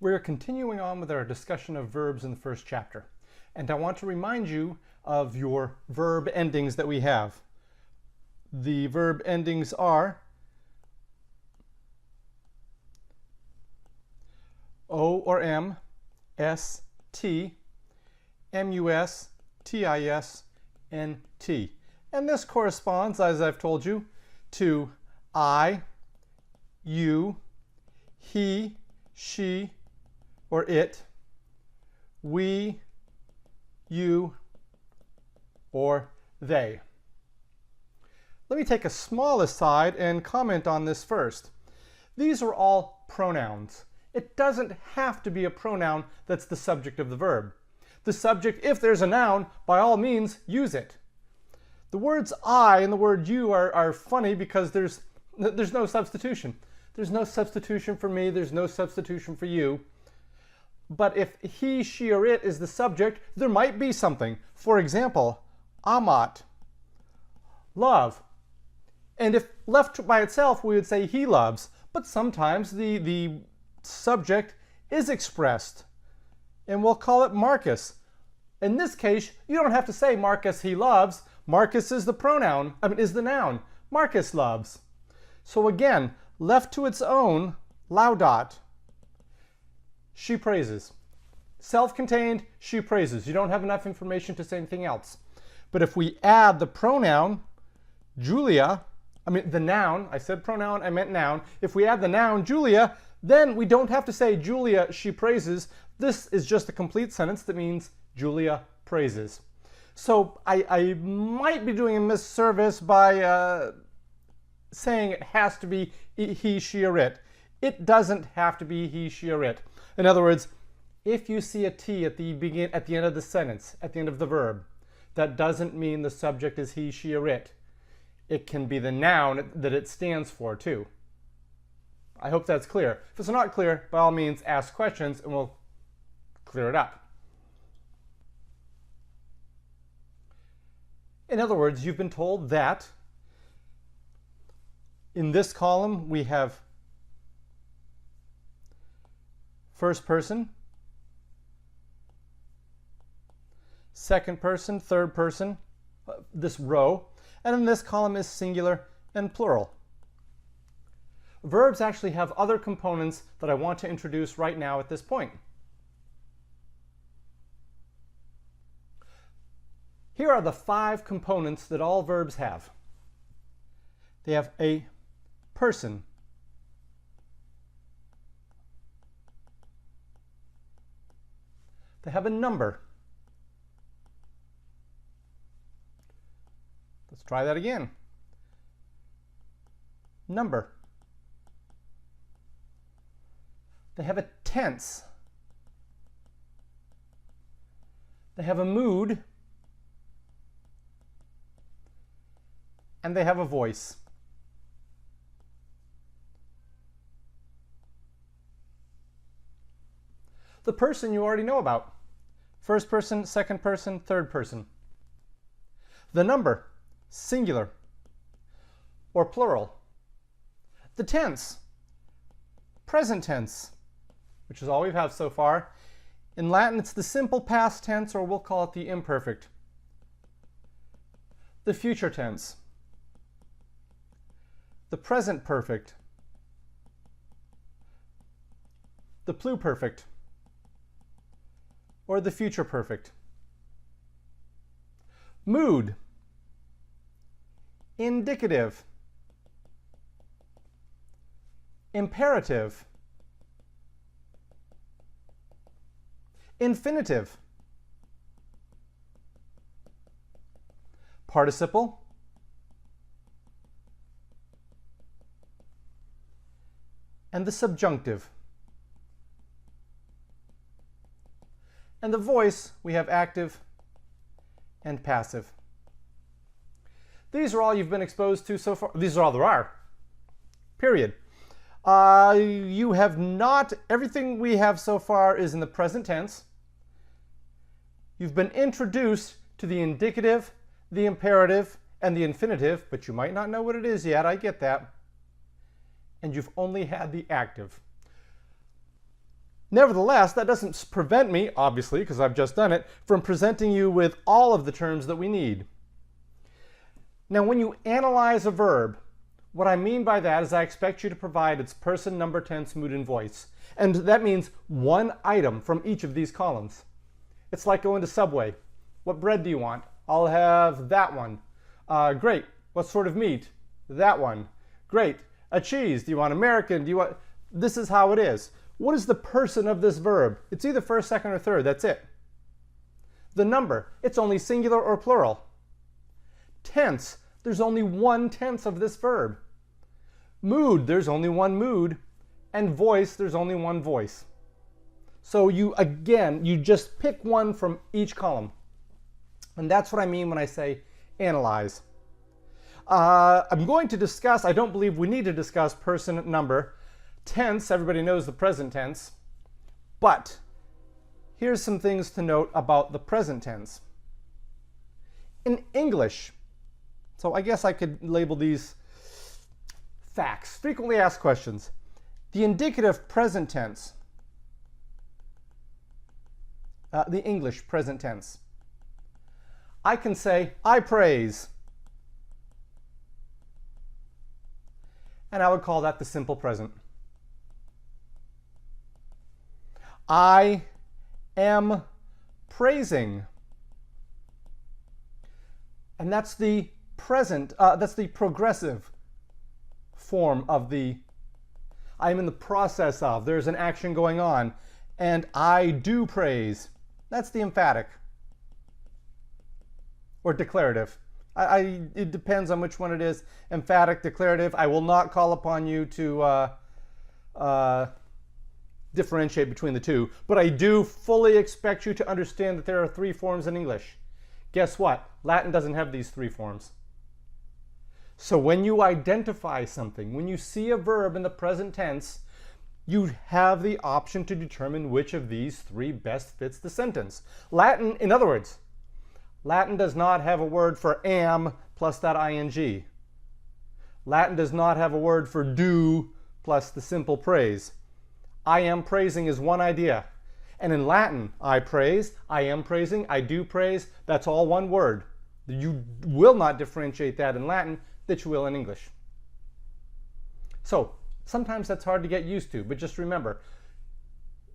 We're continuing on with our discussion of verbs in the first chapter. And I want to remind you of your verb endings that we have. The verb endings are O or M, S, T, MUS, TIS, and T. And this corresponds, as I've told you, to I, you, he, she, or it, we, you, or they. Let me take a small aside and comment on this first. These are all pronouns. It doesn't have to be a pronoun that's the subject of the verb. The subject, if there's a noun, by all means, use it. The words I and the word you are funny because there's no substitution. There's no substitution for me, there's no substitution for you. But if he, she, or it is the subject, there might be something. For example, amat, love. And if left by itself, we would say he loves. But sometimes the subject is expressed, and we'll call it Marcus. In this case, you don't have to say Marcus he loves. Marcus is the pronoun, is the noun. Marcus loves. So again, left to its own, laudat. She praises. Self-contained, she praises. You don't have enough information to say anything else. But if we add the pronoun, Julia, the noun, I said pronoun, I meant noun. If we add the noun, Julia, then we don't have to say Julia, she praises. This is just a complete sentence that means Julia praises. So I might be doing a misservice by saying it has to be he, she, or it. It doesn't have to be he, she, or it. In other words, if you see a T at the end of the sentence, at the end of the verb, that doesn't mean the subject is he, she, or it. It can be the noun that it stands for too. I hope that's clear. If it's not clear, by all means ask questions and we'll clear it up. In other words, you've been told that in this column we have first person, second person, third person, this row, and in this column is singular and plural. Verbs actually have other components that I want to introduce right now at this point. Here are the 5 components that all verbs have. They have a person, they have a number. Let's try that again. Number. They have a tense. They have a mood. And they have a voice. The person you already know about. First person, second person, third person. The number, singular or plural. The tense, present tense, which is all we have so far. In Latin, it's the simple past tense, or we'll call it the imperfect. The future tense. The present perfect. The pluperfect. Or the future perfect. Mood. Indicative. Imperative. Infinitive. Participle. And the subjunctive. And the voice, we have active and passive. These are all you've been exposed to so far. These are all there are. Period. You have not, everything we have so far is in the present tense. You've been introduced to the indicative, the imperative, and the infinitive, but you might not know what it is yet, I get that. And you've only had the active. Nevertheless, that doesn't prevent me, obviously, because I've just done it, from presenting you with all of the terms that we need. Now, when you analyze a verb, what I mean by that is I expect you to provide its person, number, tense, mood, and voice. And that means one item from each of these columns. It's like going to Subway. What bread do you want? I'll have that one. Great. What sort of meat? That one. Great. A cheese. Do you want American? Do you want... This is how it is. What is the person of this verb? It's either first, second, or third. That's it. The number. It's only singular or plural. Tense. There's only one tense of this verb. Mood. There's only one mood. And voice. There's only one voice. So you just pick one from each column. And that's what I mean when I say analyze. I'm going to discuss, I don't believe we need to discuss person, number. Tense, everybody knows the present tense. But here's some things to note about the present tense. In English, so I guess I could label these facts, frequently asked questions. The indicative present tense, the English present tense. I can say, I praise. And I would call that the simple present. I am praising. And that's the present, that's the progressive form of the I am in the process of. There's an action going on. And I do praise. That's the emphatic. Or declarative. It depends on which one it is. Emphatic, declarative. I will not call upon you to differentiate between the two. But I do fully expect you to understand that there are three forms in English. Guess what? Latin doesn't have these three forms. So when you identify something, when you see a verb in the present tense, you have the option to determine which of these three best fits the sentence. Latin, in other words, Latin does not have a word for am plus that ing. Latin does not have a word for do plus the simple praise. I am praising is one idea. And in Latin, I praise, I am praising, I do praise, that's all one word. You will not differentiate that in Latin that you will in English. So, sometimes that's hard to get used to, but just remember,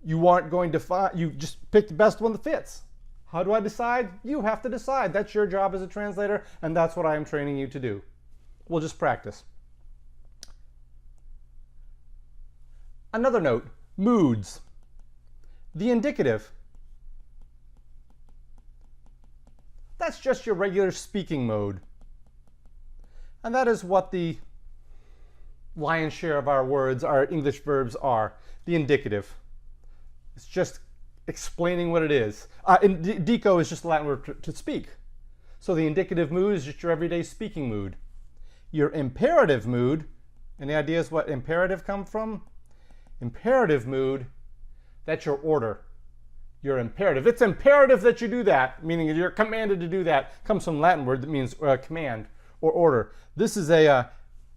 you aren't going to find, you just pick the best one that fits. How do I decide? You have to decide. That's your job as a translator, and that's what I am training you to do. We'll just practice. Another note, moods. The indicative. That's just your regular speaking mode. And that is what the lion's share of our words, our English verbs are. The indicative. It's just explaining what it is. Dico is just a Latin word to speak. So the indicative mood is just your everyday speaking mood. Your imperative mood, any ideas what imperative come from? Imperative mood, that's your order. Your imperative. It's imperative that you do that, meaning you're commanded to do that. Comes from Latin word that means command or order. This is a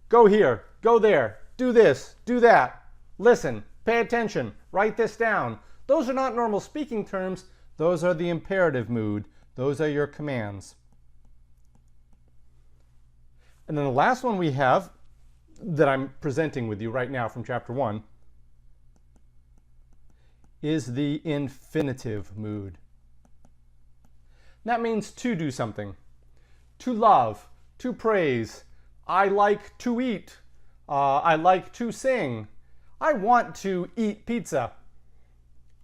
go here, go there, do this, do that, listen, pay attention, write this down. Those are not normal speaking terms. Those are the imperative mood. Those are your commands. And then the last one we have that I'm presenting with you right now from chapter 1 is the infinitive mood. That means to do something. To love, to praise. I like to eat. I like to sing. I want to eat pizza.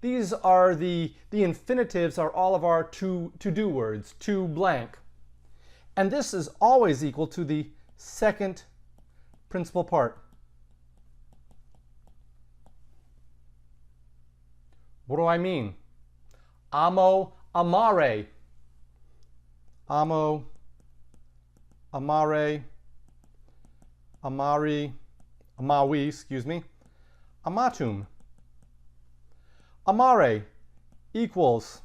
These are the infinitives are all of our to-do words, to blank. And this is always equal to the second principal part. What do I mean? Amo, amare. Amo, amare, amari, amawi, excuse me, amatum. Amare equals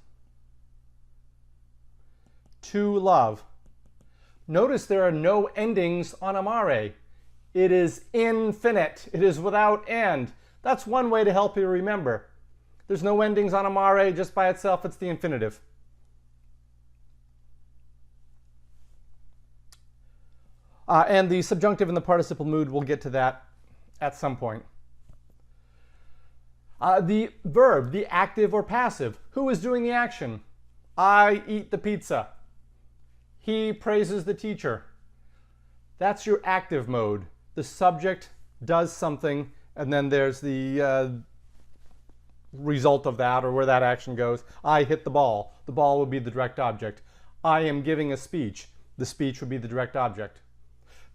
to love. Notice there are no endings on amare. It is infinite. It is without end. That's one way to help you remember. There's no endings on amare, just by itself, it's the infinitive. And the subjunctive and the participle mood, we'll get to that at some point. The verb, the active or passive. Who is doing the action? I eat the pizza. He praises the teacher. That's your active mode. The subject does something, and then there's the result of that, or where that action goes. I hit the ball. The ball would be the direct object. I am giving a speech. The speech would be the direct object.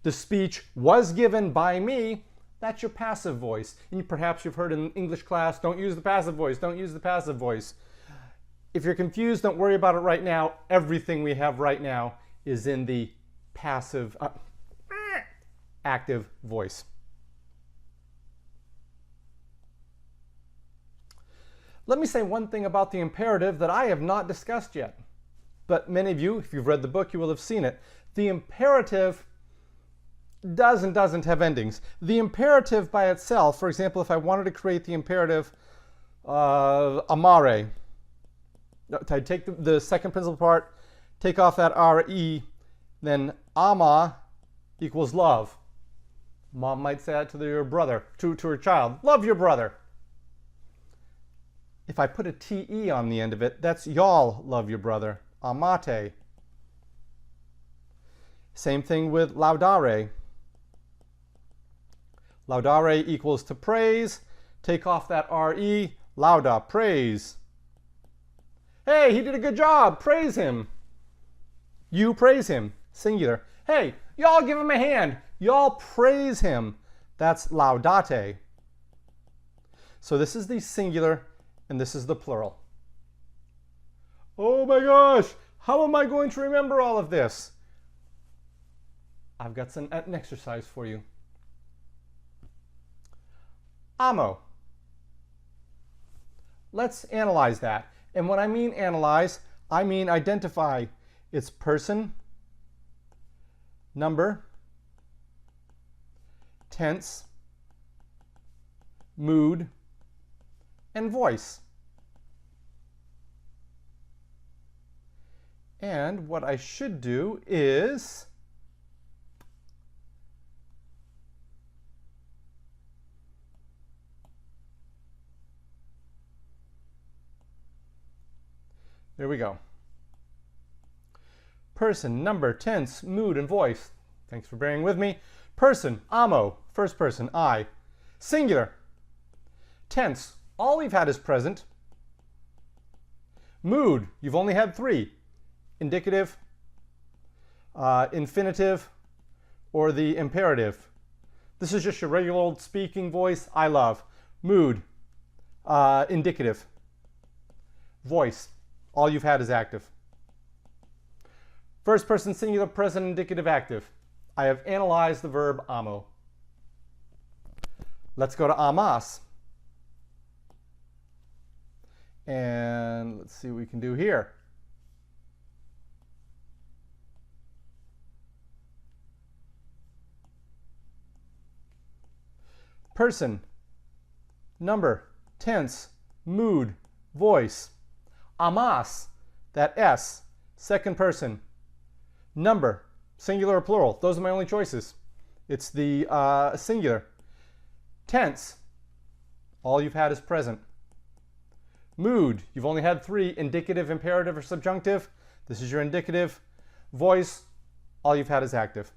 The speech was given by me. That's your passive voice. And perhaps you've heard in English class, don't use the passive voice, don't use the passive voice. If you're confused, don't worry about it right now. Everything we have right now is in the passive, active voice. Let me say one thing about the imperative that I have not discussed yet. But many of you, if you've read the book, you will have seen it. The imperative does and doesn't have endings. The imperative by itself, for example, if I wanted to create the imperative amare, I take the second principal part, take off that re, then ama equals love. Mom might say that to your brother, to her child. Love your brother. If I put a te on the end of it, that's y'all love your brother. Amate. Same thing with laudare. Laudare equals to praise. Take off that re, lauda, praise. Hey, he did a good job. Praise him. You praise him. Singular. Hey, y'all give him a hand. Y'all praise him. That's laudate. So this is the singular and this is the plural. Oh my gosh, how am I going to remember all of this? I've got an exercise for you. Amo. Let's analyze that. And when I mean analyze, I mean identify its person, number, tense, mood, and voice. And what I should do is there we go. Person, number, tense, mood, and voice. Thanks for bearing with me. Person, amo, first person, I. Singular. Tense, all we've had is present. Mood, you've only had 3. Indicative, infinitive, or the imperative. This is just your regular old speaking voice, I love. Mood, indicative. Voice, all you've had is active. First person singular, present, indicative, active. I have analyzed the verb amo. Let's go to amas. And let's see what we can do here. Person, number, tense, mood, voice. Amas, that S, second person. Number, singular or plural. Those are my only choices. It's the singular. Tense, all you've had is present. Mood, you've only had 3, indicative, imperative, or subjunctive. This is your indicative. Voice, all you've had is active.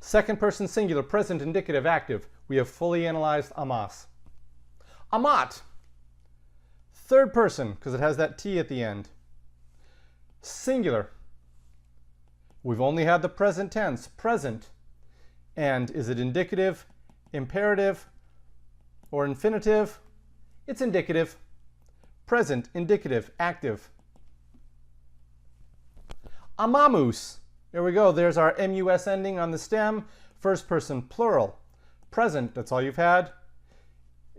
Second person singular, present, indicative, active. We have fully analyzed amas. Amat, third person, because it has that T at the end. Singular. We've only had the present tense, present. And is it indicative, imperative, or infinitive? It's indicative. Present, indicative, active. Amamus. There we go. There's our mus ending on the stem. First person, plural. Present, that's all you've had.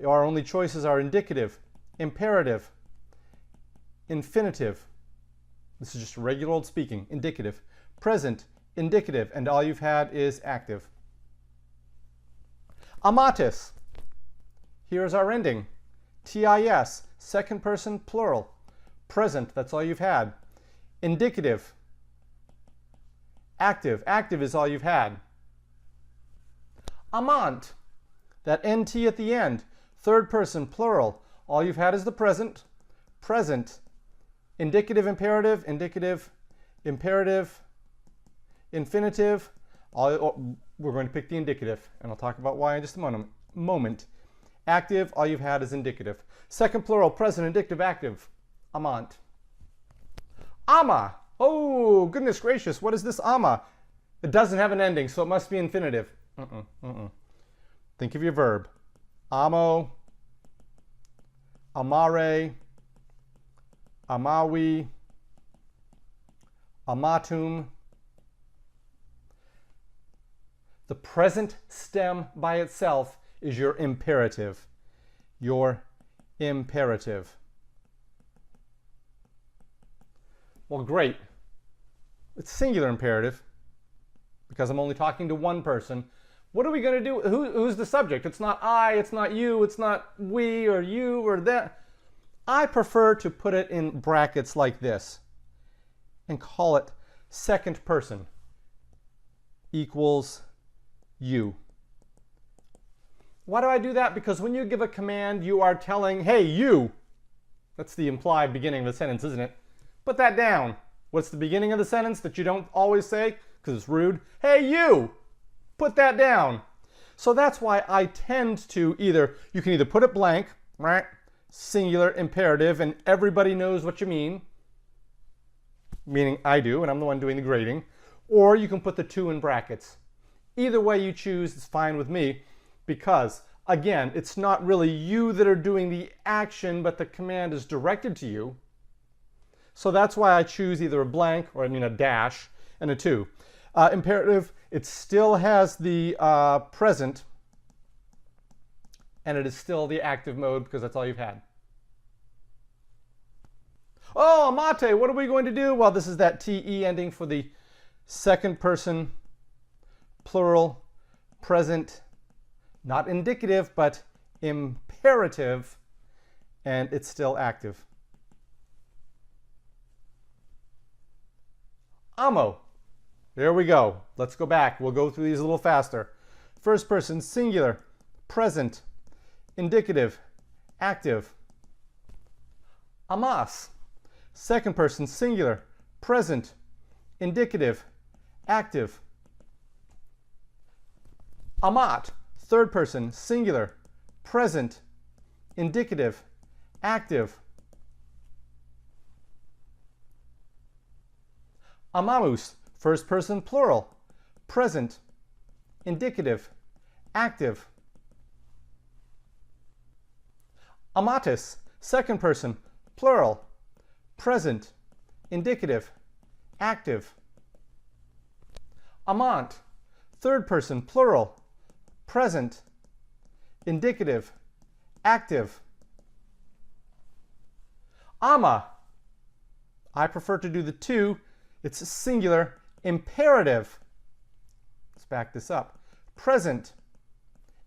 Our only choices are indicative, imperative, infinitive. This is just regular old speaking. Indicative, present, indicative, and all you've had is active. Amatis. Here's our ending. TIS, second person plural. Present, that's all you've had. Indicative. Active, active is all you've had. Amant, that NT at the end. Third person plural. All you've had is the present. Present. Indicative, imperative, indicative, imperative, infinitive. We're going to pick the indicative, and I'll talk about why in just a moment. Active, all you've had is indicative. Second plural, present, indicative, active. Amant. Ama. Oh, goodness gracious, what is this ama? It doesn't have an ending, so it must be infinitive. Think of your verb. Amo, amare, amawi, amatum. The present stem by itself is your imperative. Your imperative. Well, great. It's singular imperative because I'm only talking to one person. What are we going to do? Who's the subject? It's not I, it's not you, it's not we or you or that. I prefer to put it in brackets like this and call it second person equals you. Why do I do that? Because when you give a command, you are telling, hey, you. That's the implied beginning of the sentence, isn't it? Put that down. What's the beginning of the sentence that you don't always say because it's rude? Hey, you. Put that down. So that's why I tend to you can either put it blank, right? Singular imperative, and everybody knows what you mean, meaning I do, and I'm the one doing the grading, or you can put the two in brackets. Either way you choose is fine with me because, again, it's not really you that are doing the action, but the command is directed to you. So that's why I choose either a blank, or a dash, and a 2. Imperative, it still has the present, and it is still the active mode because that's all you've had. Oh, amate, what are we going to do? Well, this is that TE ending for the second person, plural, present, not indicative, but imperative, and it's still active. Amo. There we go. Let's go back. We'll go through these a little faster. First person, singular, present, indicative, active. Amas. Second person, singular, present, indicative, active. Amat. Third person, singular, present, indicative, active. Amamus. First person plural, present, indicative, active. Amatis, second person plural, present, indicative, active. Amant, third person plural, present, indicative, active. Ama, I prefer to do the 2. It's singular, imperative. Let's back this up. Present,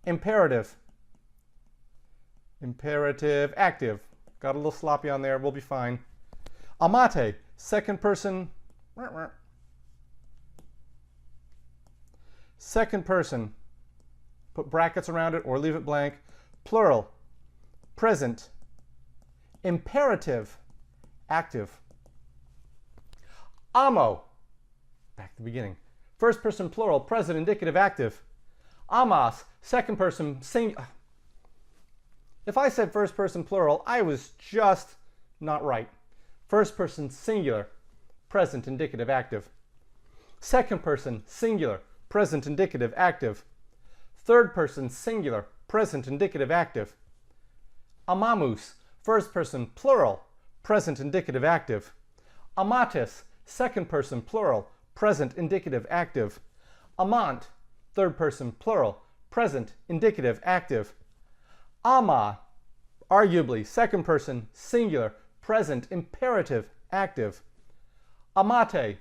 imperative, imperative, active. Got a little sloppy on there, we'll be fine. Amate, second person, second person, put brackets around it or leave it blank, plural, present, imperative, active. Amo, back to the beginning. First person plural, present, indicative, active. Amas, second person, singular. If I said first person plural, I was just not right. First person singular, present, indicative, active. Second person singular, present, indicative, active. Third person singular, present, indicative, active. Amamus, first person plural, present, indicative, active. Amatis, second person plural, present, indicative, active. Amant, third person plural, present, indicative, active. Ama, arguably second person singular, present, imperative, active. Amate,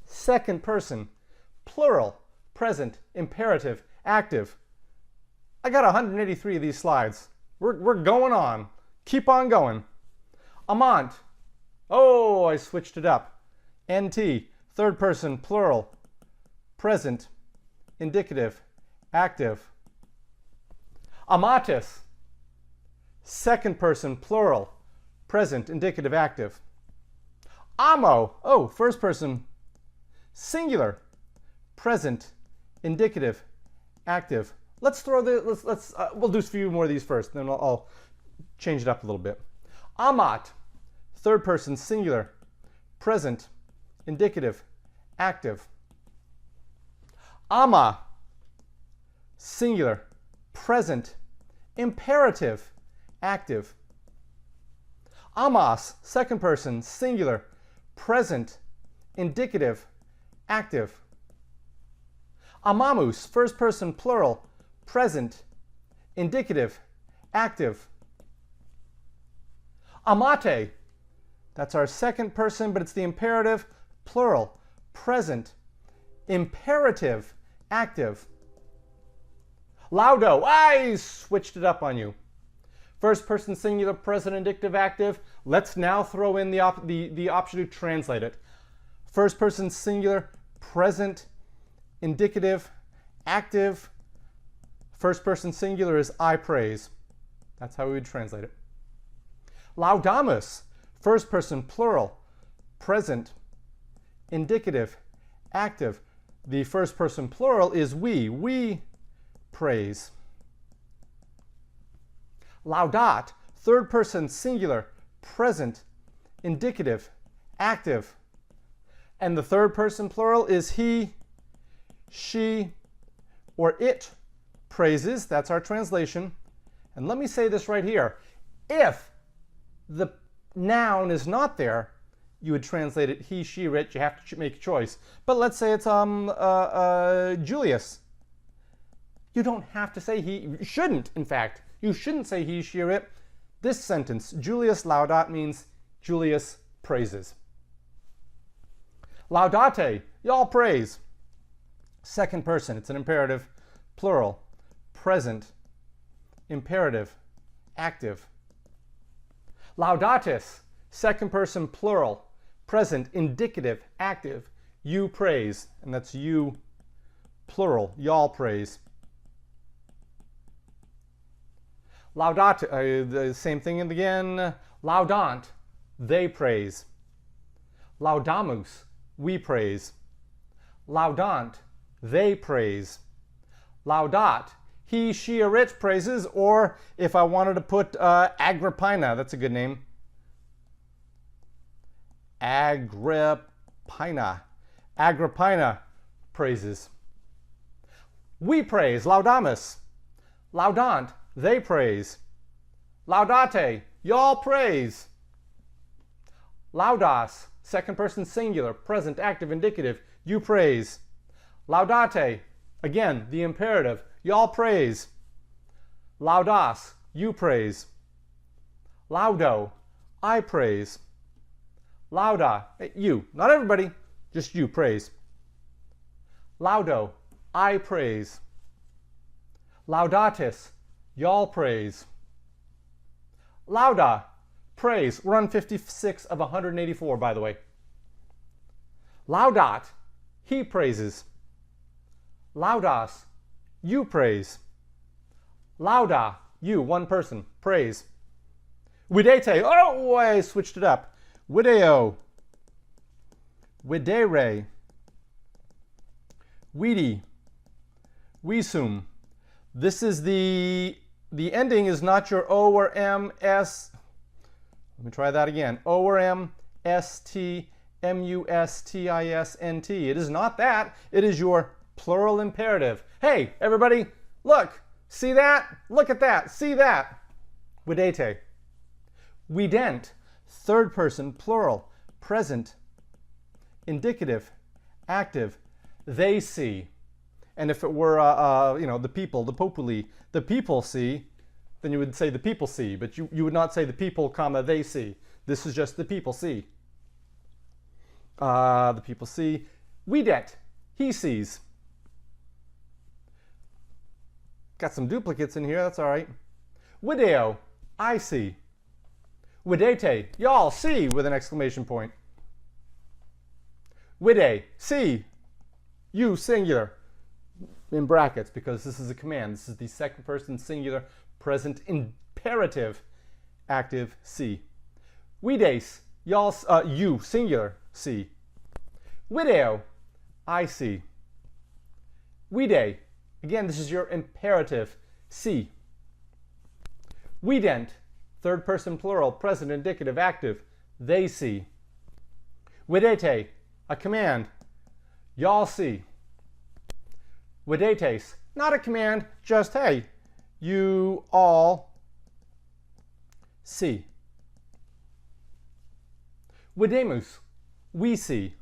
second person plural, present, imperative, active. I got 183 of these slides. We're going on. Keep on going. Amant. Oh, I switched it up. NT, third person, plural, present, indicative, active. Amatis, second person, plural, present, indicative, active. Amo, oh, first person, singular, present, indicative, active. Let's throw we'll do a few more of these first, then I'll change it up a little bit. Amat, third person, singular, present, indicative, active. Ama, singular, present, imperative, active. Amas, second person, singular, present, indicative, active. Amamus, first person, plural, present, indicative, active. Amate, that's our second person, but it's the imperative, plural, present, imperative, active. Laudo, I switched it up on you. First person singular, present, indicative, active. Let's now throw in the option to translate it. First person singular, present, indicative, active. First person singular is I praise. That's how we would translate it. Laudamus, first person plural, present, indicative, active. The first person plural is we. We praise. Laudat, third person singular, present, indicative, active. And the third person plural is he, she, or it praises. That's our translation. And let me say this right here. If the noun is not there, you would translate it he, she, or it. You have to make a choice. But let's say it's Julius. You don't have to say he. You shouldn't, in fact. You shouldn't say he, she, or it. This sentence, Julius Laudat, means Julius praises. Laudate, y'all praise. Second person, it's an imperative, plural, present, imperative, active. Laudatis, second person, plural, present, indicative, active. You praise, and that's you, plural, y'all praise. Laudate, the same thing again. Laudant, they praise. Laudamus, we praise. Laudant, they praise. Laudat, he, she, or it praises, or if I wanted to put Agrippina, that's a good name. Agrippina. Agrippina praises. We praise, laudamus. Laudant, they praise. Laudate, y'all praise. Laudas, second person singular, present, active, indicative, you praise. Laudate, again, the imperative, y'all praise. Laudas, you praise. Laudo, I praise. Lauda, you, not everybody, just you praise. Laudo, I praise. Laudatis, y'all praise. Lauda, praise. We're on 56 of 184, by the way. Laudat, he praises. Laudas, you praise. Lauda, you, one person, praise. Videte, oh, I switched it up. Video, videre, weedy, wisum. This is the ending is not your O or M, S. Let me try that again. O or M, S, T, M, U, S, T, I, S, N, T. It is not that. It is your plural imperative. Hey, everybody, look. See that? Look at that. See that? Videte. Vident. Third person, plural, present, indicative, active. They see. And if it were, the people, the populi, the people see, then you would say the people see. But you would not say the people, comma, they see. This is just the people see. The people see. Videt. He sees. Got some duplicates in here. That's all right. Video, I see. Videte, y'all see, with an exclamation point. Vide, see, you singular, in brackets, because this is a command. This is the second person singular present imperative active see. Vides, y'all, you singular see. Video, I see. Vide, again, this is your imperative see. Vident, third person plural, present indicative active, they see. Videte, a command, y'all see. Videtes, not a command, just hey, you all see. Videmus, we see.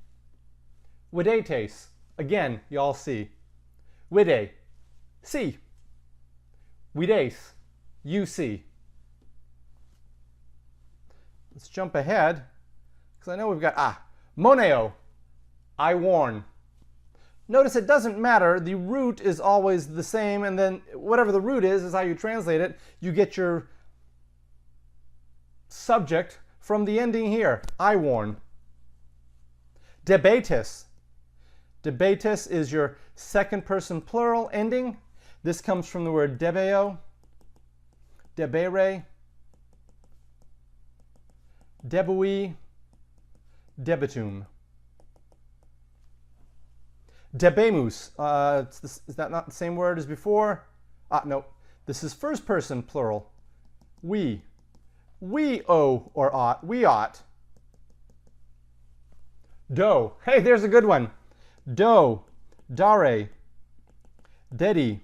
Videtes, again, y'all see. Vide, see. Vides, you see. Let's jump ahead, because I know we've got, moneo, I warn. Notice it doesn't matter, the root is always the same, and then whatever the root is how you translate it. You get your subject from the ending here, I warn. Debatis. Debatis is your second person plural ending. This comes from the word debeo, debere, debui, debitum. Debemus, is that not the same word as before? No, this is first person plural. We owe or ought, we ought. Do, hey, there's a good one. Do, dare, dedi,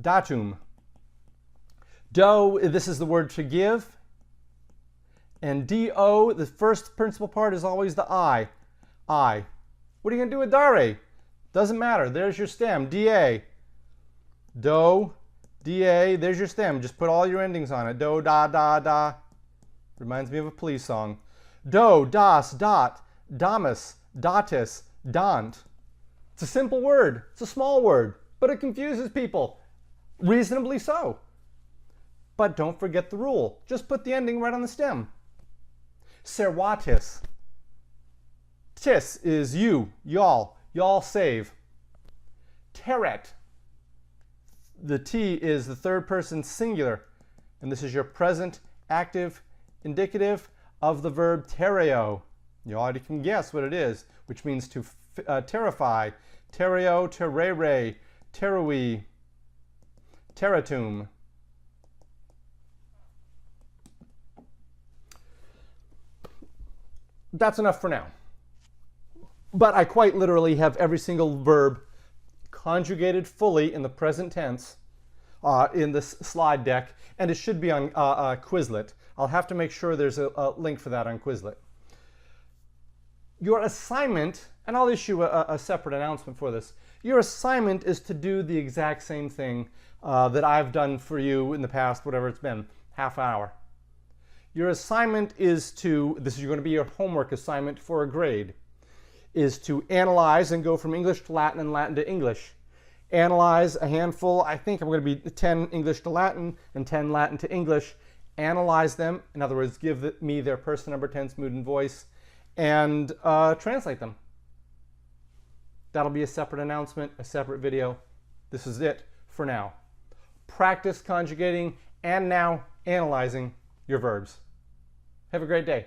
datum. Do, this is the word to give. And do, the first principal part is always the I. What are you going to do with dare? Doesn't matter. There's your stem. Da. Do, da. There's your stem. Just put all your endings on it. Do, da, da, da. Reminds me of a police song. Do, das, dot, damus, datis, dant. It's a simple word. It's a small word. But it confuses people. Reasonably so. But don't forget the rule. Just put the ending right on the stem. Servatis. Tis is you, y'all save. Teret. The T is the third person singular, and this is your present active indicative of the verb tereo. You already can guess what it is, which means to terrify. Tereo, terere, terui, terratum. That's enough for now. But I quite literally have every single verb conjugated fully in the present tense in this slide deck, and it should be on Quizlet. I'll have to make sure there's a link for that on Quizlet. Your assignment, and I'll issue a separate announcement for this, your assignment is to do the exact same thing that I've done for you in the past, whatever it's been, half hour. Your assignment is to, this is going to be your homework assignment for a grade, is to analyze and go from English to Latin and Latin to English. Analyze a handful, I think I'm going to be 10 English to Latin and 10 Latin to English. Analyze them, in other words, give me their person, number, tense, mood, and voice, and translate them. That'll be a separate announcement, a separate video. This is it for now. Practice conjugating and now analyzing your verbs. Have a great day.